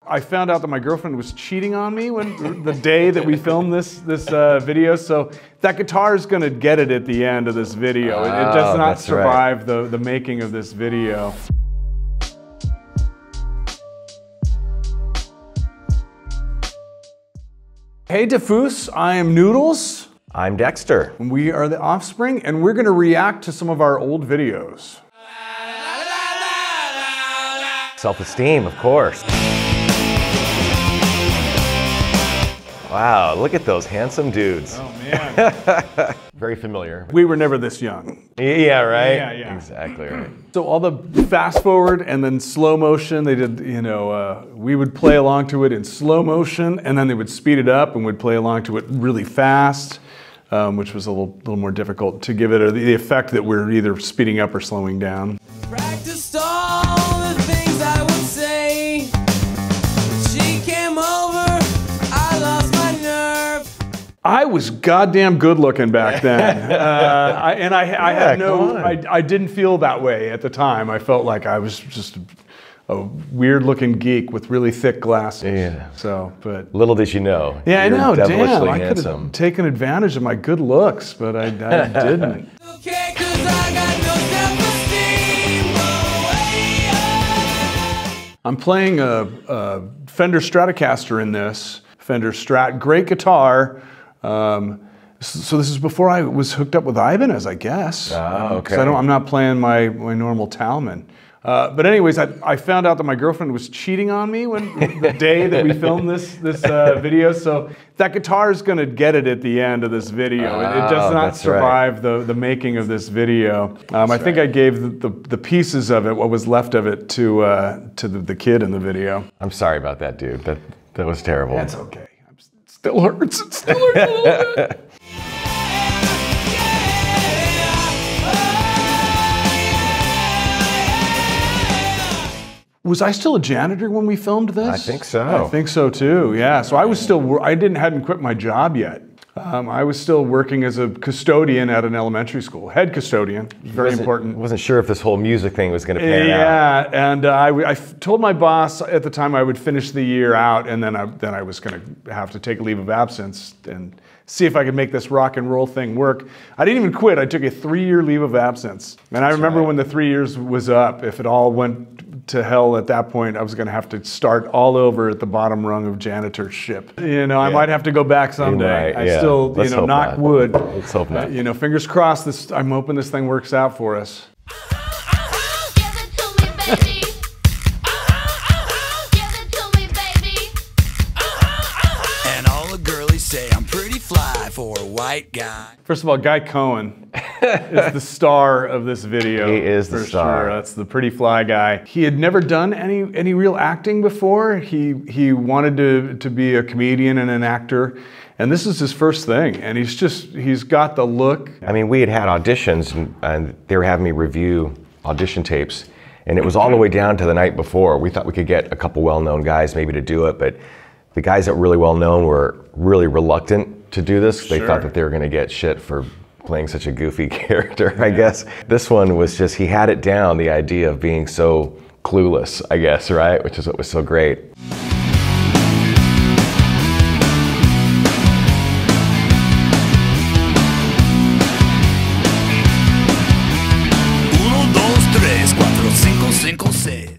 I found out that my girlfriend was cheating on me when the day that we filmed this video, so that guitar is going to get it at the end of this video. It does not survive the making of this video. Hey DIFFUS, I am Noodles. I'm Dexter. We are the Offspring, and we're going to react to some of our old videos. Self Esteem, of course. Wow, look at those handsome dudes. Oh man. Very familiar. We were never this young. Yeah, right? Yeah. Exactly right. So all the fast forward and then slow motion, they did, we would play along to it in slow motion, and then they would speed it up and would play along to it really fast, which was a little more difficult to give it the effect that we're either speeding up or slowing down. Practiced all the things I would say. She came over, I lost my nerve. I was goddamn good looking back then. I didn't feel that way at the time. I felt like I was just a weird looking geek with really thick glasses. Yeah. So, but. Little did you know. Yeah, I know, damn. I could handsome. have taken advantage of my good looks, but I didn't. Okay, 'cause I got no self-esteem. I'm playing a Fender Stratocaster in this. Fender Strat, great guitar. So this is before I was hooked up with Ibanez, I guess. Oh, okay. So I'm not playing my normal Talman. But anyways, I found out that my girlfriend was cheating on me when the day that we filmed this video. So that guitar is going to get it at the end of this video. It does not survive the making of this video. I think I gave the pieces of it, what was left of it, to the kid in the video. I'm sorry about that, dude. That was terrible. That's okay. It still hurts. It still hurts a little bit. Was I still a janitor when we filmed this? I think so. I think so too, yeah. So I was still, hadn't quit my job yet. I was still working as a custodian at an elementary school, head custodian, very important. Wasn't sure if this whole music thing was going to pan out. Yeah, and I told my boss at the time I would finish the year out, and then I was going to have to take a leave of absence and see if I could make this rock and roll thing work. I didn't even quit. I took a 3-year leave of absence. And I remember when the 3 years was up, if it all went to hell at that point, I was going to have to start all over at the bottom rung of janitorship. I might have to go back someday. I still, knock wood. Let's hope not. Fingers crossed. I'm hoping this thing works out for us. And all the girlies say I'm pretty fly for a white guy. First of all, Guy Cohen is the star of this video. He is the star. Sure. That's the pretty fly guy. He had never done any real acting before. He wanted to be a comedian and an actor, and this is his first thing. And he's got the look. I mean, we had auditions, and they were having me review audition tapes, and it was all the way down to the night before. We thought we could get a couple well-known guys maybe to do it, but the guys that were really well-known were really reluctant to do this. They thought that they were going to get shit for playing such a goofy character, I guess. This one was just, he had it down, the idea of being so clueless, I guess, right? Which is what was so great.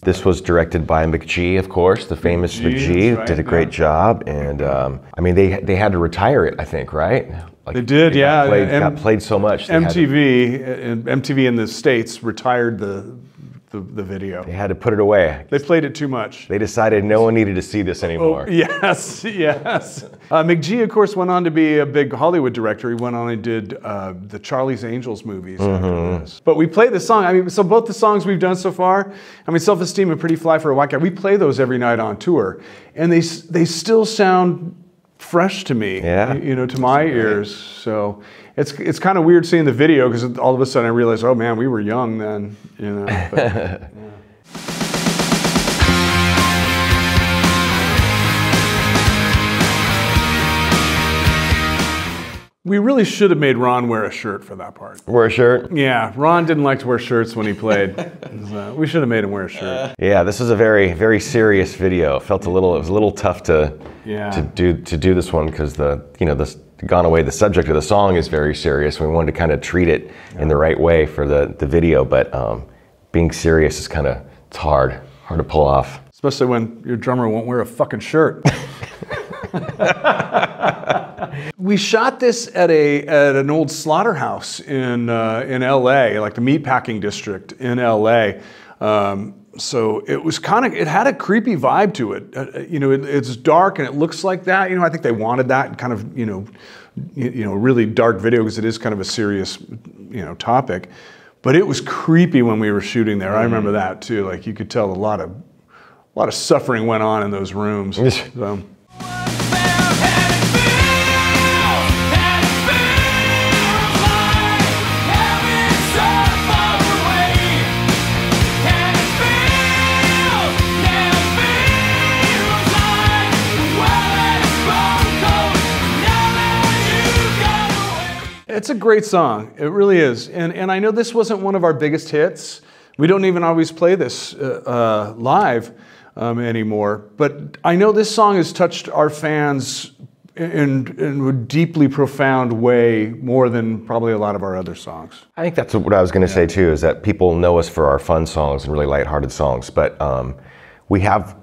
This was directed by McG, of course, the famous McG, right, did a great job, and I mean, they had to retire it, I think, right? Like, they did, yeah. Got played so much. MTV in the States retired the video. They had to put it away. They played it too much. They decided no one needed to see this anymore. Oh, yes. McG, of course, went on to be a big Hollywood director. He went on and did the Charlie's Angels movies after this. But we play the song. I mean, so both the songs we've done so far, I mean, Self Esteem and Pretty Fly for a White Guy, we play those every night on tour. And they still sound fresh to me, to my ears. So it's kind of weird seeing the video, because all of a sudden I realized, oh man, we were young then, But, yeah. We really should have made Ron wear a shirt for that part. Wear a shirt? Yeah, Ron didn't like to wear shirts when he played. We should have made him wear a shirt. Yeah, this is a very, very serious video. It was a little tough to do this one because Gone Away, the subject of the song is very serious. We wanted to kind of treat it in the right way for the video, but being serious is it's hard to pull off. Especially when your drummer won't wear a fucking shirt. We shot this at an old slaughterhouse in LA, like the meatpacking district in LA. So it was it had a creepy vibe to it. It's dark and it looks like that. I think they wanted that kind of, really dark video because it is kind of a serious, topic. But it was creepy when we were shooting there. I remember that too. Like you could tell a lot of suffering went on in those rooms. So. It's a great song. It really is. And I know this wasn't one of our biggest hits. We don't even always play this live anymore. But I know this song has touched our fans in a deeply profound way more than probably a lot of our other songs. I think that's what I was going to say too, is that people know us for our fun songs and really lighthearted songs. But we have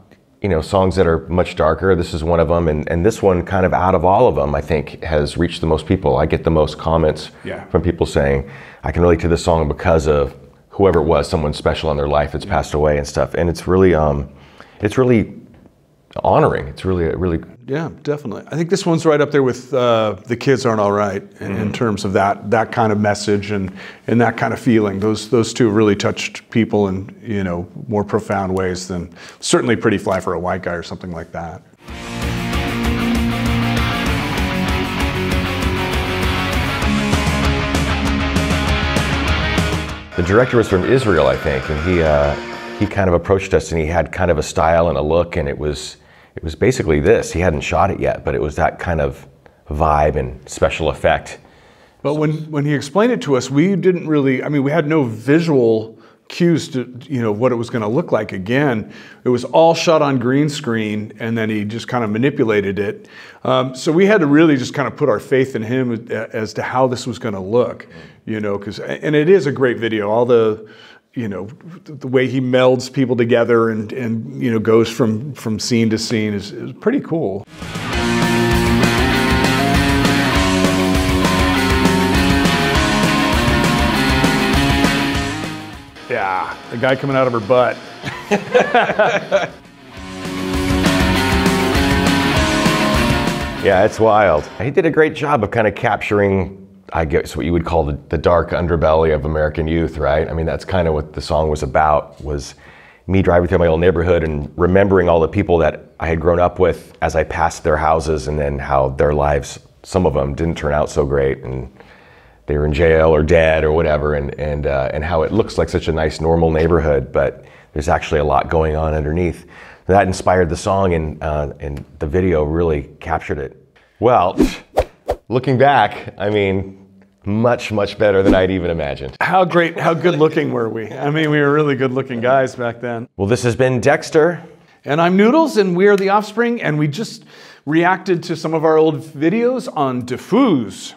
songs that are much darker. This is one of them, and this one, kind of out of all of them, I think has reached the most people. I get the most comments from people saying, I can relate to this song because of whoever it was, someone special in their life that's passed away and stuff. And it's really honoring. It's really. Yeah, definitely. I think this one's right up there with The Kids Aren't All Right in terms of that kind of message and that kind of feeling. Those two really touched people in more profound ways than certainly Pretty Fly for a White Guy or something like that. The director was from Israel, I think, and he kind of approached us, and he had kind of a style and a look, and it was basically this. He hadn't shot it yet, but it was that kind of vibe and special effect. But when he explained it to us, we didn't really, we had no visual cues to, what it was going to look like again. It was all shot on green screen, and then he just kind of manipulated it. So we had to really just kind of put our faith in him as to how this was going to look, and it is a great video. All the way he melds people together and goes from scene to scene is pretty cool. Yeah, the guy coming out of her butt. Yeah, it's wild. He did a great job of kind of capturing, I guess, what you would call the dark underbelly of American youth, right? That's kind of what the song was about, was me driving through my old neighborhood and remembering all the people that I had grown up with as I passed their houses, and then how their lives, some of them didn't turn out so great, and they were in jail or dead or whatever, and how it looks like such a nice normal neighborhood, but there's actually a lot going on underneath. That inspired the song, and the video really captured it. Well, looking back, much, much better than I'd even imagined. How good looking were we? We were really good looking guys back then. Well, this has been Dexter. And I'm Noodles, and we are the Offspring, and we just reacted to some of our old videos on DIFFUS.